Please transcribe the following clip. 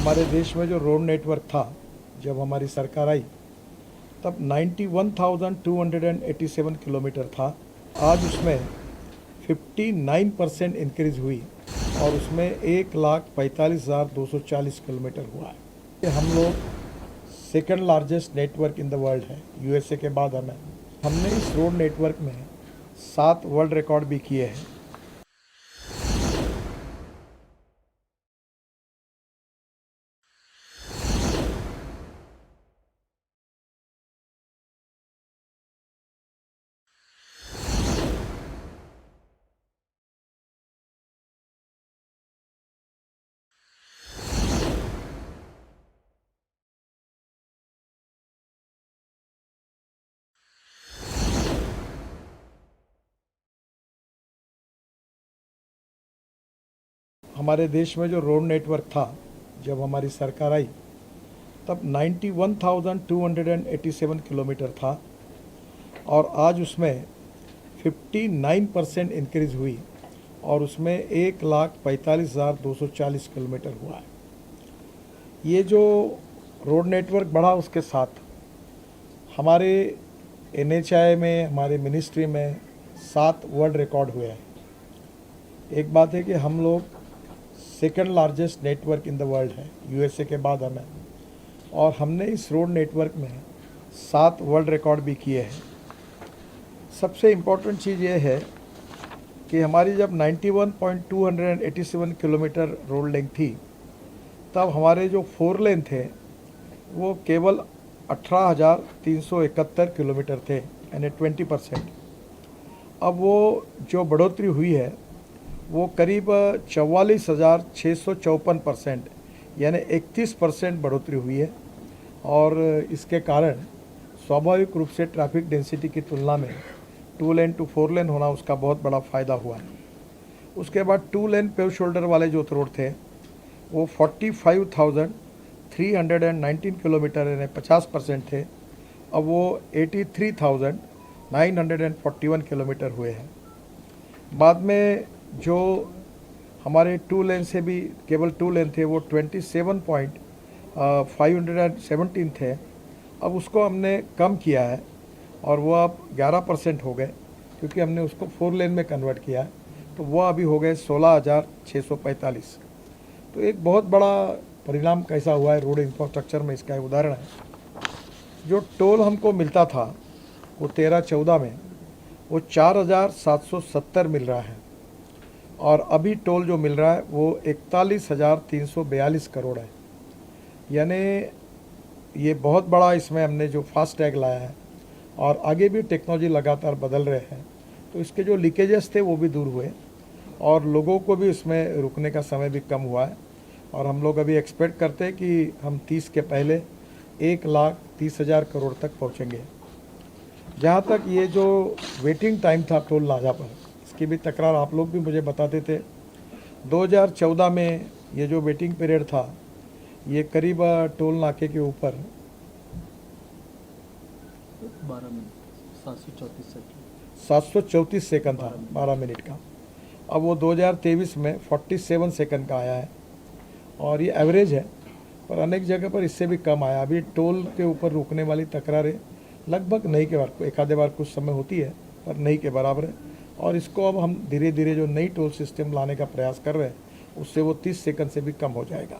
हमारे देश में जो रोड नेटवर्क था, जब हमारी सरकार आई तब 91,287 किलोमीटर था। आज उसमें 59% इंक्रीज हुई और उसमें 1,45,240 किलोमीटर हुआ है। हम लोग second largest network in the world है, यूएसए के बाद हमने इस रोड नेटवर्क में 7 वर्ल्ड रिकॉर्ड भी किए हैं। हमारे देश में जो रोड नेटवर्क था, जब हमारी सरकार आई तब 91,287 किलोमीटर था और आज उसमें 59% इंक्रीज हुई और उसमें 1,45,240 किलोमीटर हुआ है। ये जो रोड नेटवर्क बढ़ा, उसके साथ हमारे एनएचआई में, हमारे मिनिस्ट्री में 7 वर्ल्ड रिकॉर्ड हुए हैं। एक बात है कि हम लोग second largest network in the world है, यूएसए के बाद और हमने इस रोड नेटवर्क में 7 वर्ल्ड रिकॉर्ड भी किए हैं। सबसे इम्पोर्टेंट चीज़ ये है कि हमारी जब 91,287 किलोमीटर रोड लेंथ थी, तब हमारे जो 4 लेन थे वो केवल 18,371 किलोमीटर थे, यानी 20%। अब वो जो बढ़ोतरी हुई है वो करीब 44,654%, यानी 31% बढ़ोतरी हुई है। और इसके कारण स्वाभाविक रूप से ट्रैफिक डेंसिटी की तुलना में 2 लेन टू 4 लेन होना उसका बहुत बड़ा फ़ायदा हुआ है। उसके बाद 2 लेन पेव शोल्डर वाले जो रोड थे वो 45,319 किलोमीटर, यानी 50% थे। अब वो 83,941 किलोमीटर हुए हैं। बाद में जो हमारे 2 लेन से भी केवल 2 लेन थे वो 27,517 थे। अब उसको हमने कम किया है और वो अब 11% हो गए, क्योंकि हमने उसको 4 लेन में कन्वर्ट किया है, तो वो अभी हो गए 16,645। तो एक बहुत बड़ा परिणाम कैसा हुआ है रोड इंफ्रास्ट्रक्चर में, इसका एक उदाहरण है। जो टोल हमको मिलता था वो 13-14 में वो 4,770 मिल रहा है और अभी टोल जो मिल रहा है वो 41,342 करोड़ है। यानी ये बहुत बड़ा इसमें हमने जो फास्ट टैग लाया है और आगे भी टेक्नोलॉजी लगातार बदल रहे हैं, तो इसके जो लीकेजेस थे वो भी दूर हुए और लोगों को भी इसमें रुकने का समय भी कम हुआ है। और हम लोग अभी एक्सपेक्ट करते हैं कि हम 30 के पहले 1,30,000 करोड़ तक पहुँचेंगे। जहाँ तक ये जो वेटिंग टाइम था टोल नाजा पर, इसकी भी तकरार आप लोग भी मुझे बताते थे। 2014 में ये जो वेटिंग पीरियड था ये करीब टोल नाके के ऊपर 734 सेकंड था, 12 मिनट का। अब वो 2023 में 47 सेकंड का आया है और ये एवरेज है, पर अनेक जगह पर इससे भी कम आया। अभी टोल के ऊपर रुकने वाली तकरारें लगभग नहीं के बार, एक आधे बार कुछ समय होती है, पर नहीं के बराबर है। और इसको अब हम धीरे धीरे जो नई टोल सिस्टम लाने का प्रयास कर रहे हैं, उससे वो 30 सेकंड से भी कम हो जाएगा।